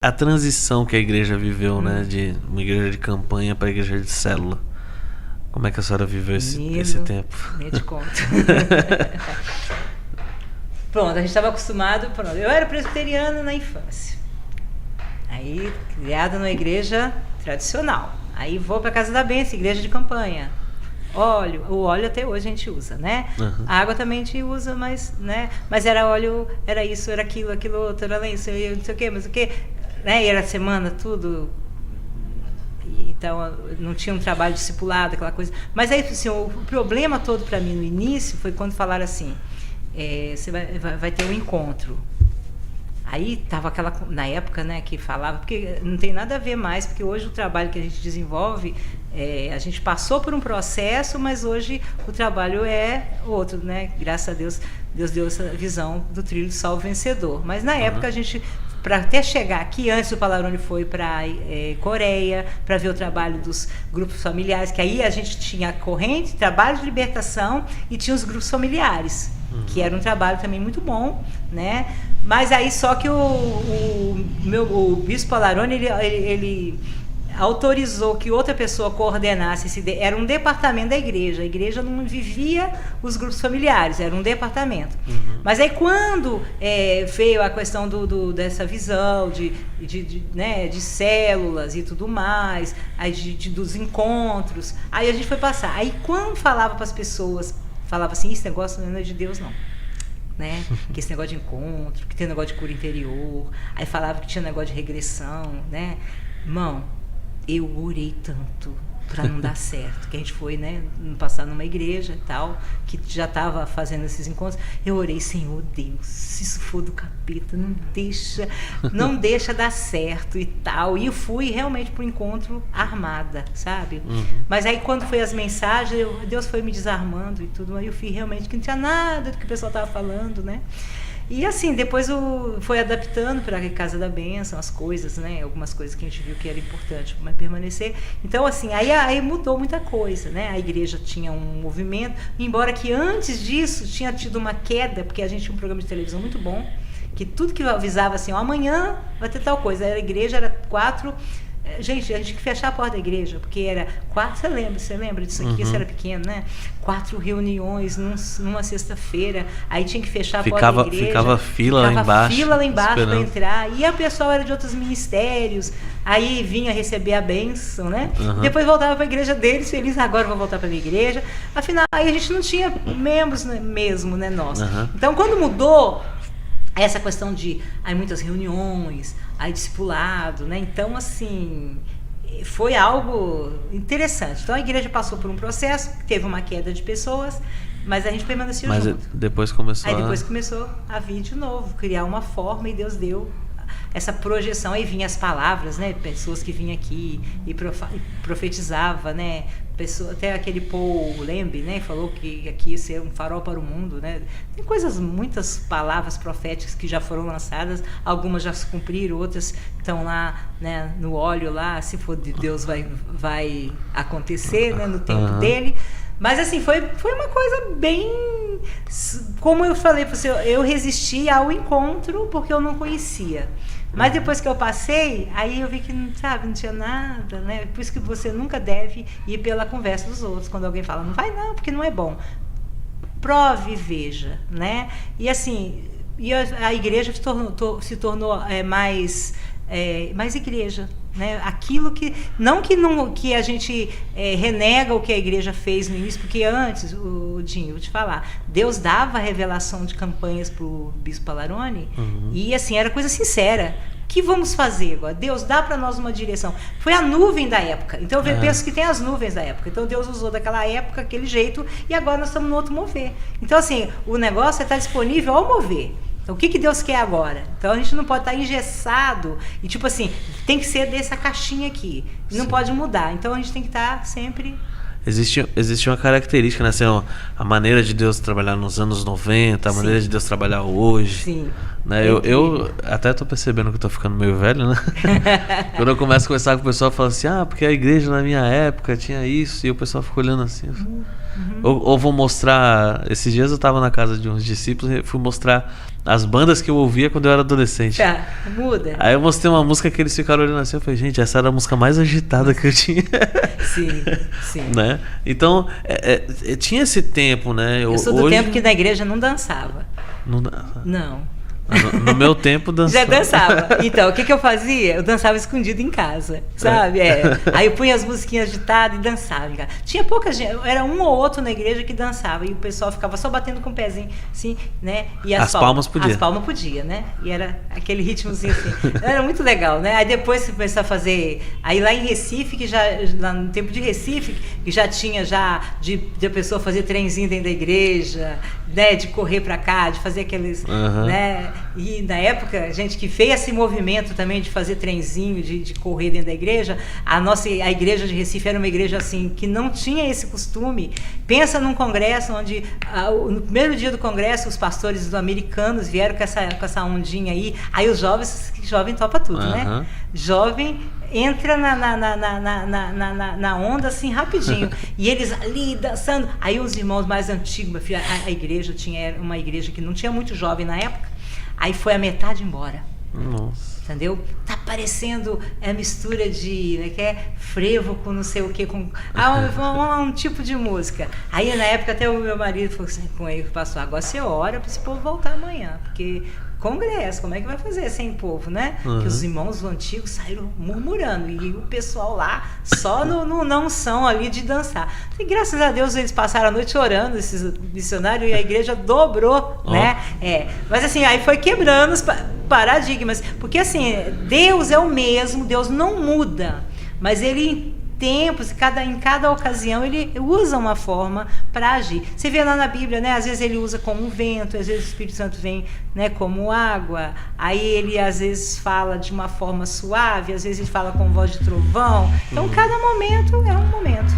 A transição que a igreja viveu, né? De uma igreja de campanha para a igreja de célula. Como é que a senhora viveu esse tempo? Nem te conto. Pronto, a gente estava acostumado. Pronto, eu era presbiteriana na infância. Aí, criada numa igreja tradicional. Aí vou para Casa da Bênção, igreja de campanha. O óleo até hoje a gente usa, né? Uhum. A água também a gente usa, mas, né? Mas era óleo, era isso, era aquilo outro, era isso, não sei o quê, mas o quê, né? E era semana, tudo. Então, não tinha um trabalho discipulado, aquela coisa. Mas aí, assim, o problema todo para mim no início foi quando falaram assim, você vai ter um encontro. Aí tava aquela, na época, né, que falava, porque não tem nada a ver mais, porque hoje o trabalho que a gente desenvolve, a gente passou por um processo, mas hoje o trabalho é outro, né? Graças a Deus, Deus deu essa visão do trilho Salvo Vencedor. Mas na época a gente, para até chegar aqui, antes o Palarone foi para Coreia, para ver o trabalho dos grupos familiares, que aí a gente tinha a corrente, trabalho de libertação, e tinha os grupos familiares, que era um trabalho também muito bom, né? Mas aí só que o bispo Palarone, ele autorizou que outra pessoa coordenasse era um departamento da igreja. A igreja não vivia os grupos familiares, era um departamento. Mas aí quando veio a questão dessa visão de células e tudo mais, aí dos encontros, aí a gente foi passar. Aí quando falava para as pessoas, falava assim, esse negócio não é de Deus não. Né? Que esse negócio de encontro, que tem negócio de cura interior, aí falava que tinha negócio de regressão, né? Irmão, eu orei tanto para não dar certo, que a gente foi, né, passar numa igreja e tal, que já estava fazendo esses encontros. Eu orei, Senhor Deus, se isso for do capeta, não deixa dar certo e tal. E eu fui realmente pro encontro armada, sabe? Mas aí quando foi as mensagens, Deus foi me desarmando e tudo, aí eu fui realmente que não tinha nada do que o pessoal estava falando, né? E assim, depois foi adaptando para a Casa da Bênção, as coisas, né? Algumas coisas que a gente viu que era importante para permanecer. Então, assim, aí mudou muita coisa, né? A igreja tinha um movimento, embora que antes disso tinha tido uma queda, porque a gente tinha um programa de televisão muito bom, que tudo que avisava assim, amanhã vai ter tal coisa. A igreja era 4... Gente, a gente tinha que fechar a porta da igreja, porque era 4, você lembra disso aqui? Você era pequeno, né? 4 reuniões numa sexta-feira, aí tinha que fechar a porta da igreja. Ficava fila lá embaixo para entrar, e a pessoa era de outros ministérios, aí vinha receber a bênção, né? Depois voltava para a igreja deles, feliz, agora vou voltar para a minha igreja. Afinal, aí a gente não tinha membros, né, mesmo, né, nós. Então, quando mudou essa questão de muitas reuniões, aí discipulado, né? Então, assim, foi algo interessante. Então, a igreja passou por um processo, teve uma queda de pessoas, mas a gente permaneceu junto. Mas depois começou depois começou a vir de novo, criar uma forma, e Deus deu essa projeção. Aí vinham as palavras, né? Pessoas que vinham aqui e profetizava, né? Até aquele Paul Lembe, né? Falou que aqui ia ser um farol para o mundo, né? Tem muitas palavras proféticas que já foram lançadas, algumas já se cumpriram, outras estão lá, né, no óleo lá, se for de Deus vai acontecer, né, no tempo dele. Mas assim, foi uma coisa bem, como eu falei para você, eu resisti ao encontro porque eu não conhecia. Mas depois que eu passei, aí eu vi que, sabe, não tinha nada, né? Por isso que você nunca deve ir pela conversa dos outros. Quando alguém fala, não vai não, porque não é bom. Prove e veja, né? E assim, a igreja se tornou mais igreja, né? Aquilo que não que a gente renega o que a igreja fez no início, porque antes, Dinho, vou te falar, Deus dava a revelação de campanhas pro bispo Palarone, e assim, era coisa sincera. O que vamos fazer agora? Deus dá para nós uma direção. Foi a nuvem da época. Então eu penso que tem as nuvens da época. Então Deus usou daquela época, aquele jeito, e agora nós estamos no outro mover. Então assim, o negócio está disponível ao mover. Então, o que Deus quer agora? Então, a gente não pode estar engessado e, tipo assim, tem que ser dessa caixinha aqui. Não pode mudar. Então, a gente tem que estar sempre... Existe uma característica, né? Assim, a maneira de Deus trabalhar nos anos 90, a maneira de Deus trabalhar hoje. Sim. Né? Eu até tô percebendo que eu tô ficando meio velho, né? Quando eu começo a conversar com o pessoal, eu falo assim, porque a igreja na minha época tinha isso, e o pessoal fica olhando assim... Ou vou mostrar... Esses dias eu tava na casa de uns discípulos e fui mostrar as bandas que eu ouvia quando eu era adolescente. Tá, muda. Aí eu mostrei uma música que eles ficaram olhando assim, eu falei, gente, essa era a música mais agitada que eu tinha. Sim, sim. Né? Então, tinha esse tempo, né? Eu sou do tempo que na igreja não dançava. Não. No meu tempo dançava. Já dançava. Então, o que eu fazia? Eu dançava escondido em casa, sabe? Aí eu punha as musiquinhas agitadas e dançava em casa. Tinha pouca gente, era um ou outro na igreja que dançava e o pessoal ficava só batendo com o pezinho, assim, né? E as palmas podia. As palmas podia, né? E era aquele ritmozinho assim. Era muito legal, né? Aí depois você começou a fazer... Aí lá em Recife, que já... Lá no tempo de Recife, que já tinha de a pessoa fazer trenzinho dentro da igreja, né? De correr pra cá, de fazer aqueles... né? E na época, a gente que fez esse movimento também de fazer trenzinho, de correr dentro da igreja, a igreja de Recife era uma igreja assim, que não tinha esse costume. Pensa num congresso onde, no primeiro dia do congresso, os pastores americanos vieram com essa ondinha aí os jovem topa tudo, né? Jovem entra na onda assim rapidinho. E eles ali dançando. Aí os irmãos mais antigos, meu filho, a igreja era uma igreja que não tinha muito jovem na época. Aí foi a metade embora. Nossa. Entendeu? Tá parecendo mistura de frevo com não sei o que, com um tipo de música. Aí na época até o meu marido falou assim com ele, pastor, agora você ora para esse povo voltar amanhã, porque congresso, como é que vai fazer sem povo, né? Que os irmãos antigos saíram murmurando e o pessoal lá só na unção ali de dançar. E graças a Deus eles passaram a noite orando, esses missionários, e a igreja dobrou, né? Mas assim, aí foi quebrando os paradigmas, porque assim, Deus é o mesmo, Deus não muda, mas ele tempos, em cada ocasião ele usa uma forma para agir. Você vê lá na Bíblia, né? Às vezes ele usa como um vento, às vezes o Espírito Santo vem, né, como água, aí ele às vezes fala de uma forma suave, às vezes ele fala com voz de trovão. Então cada momento é um momento.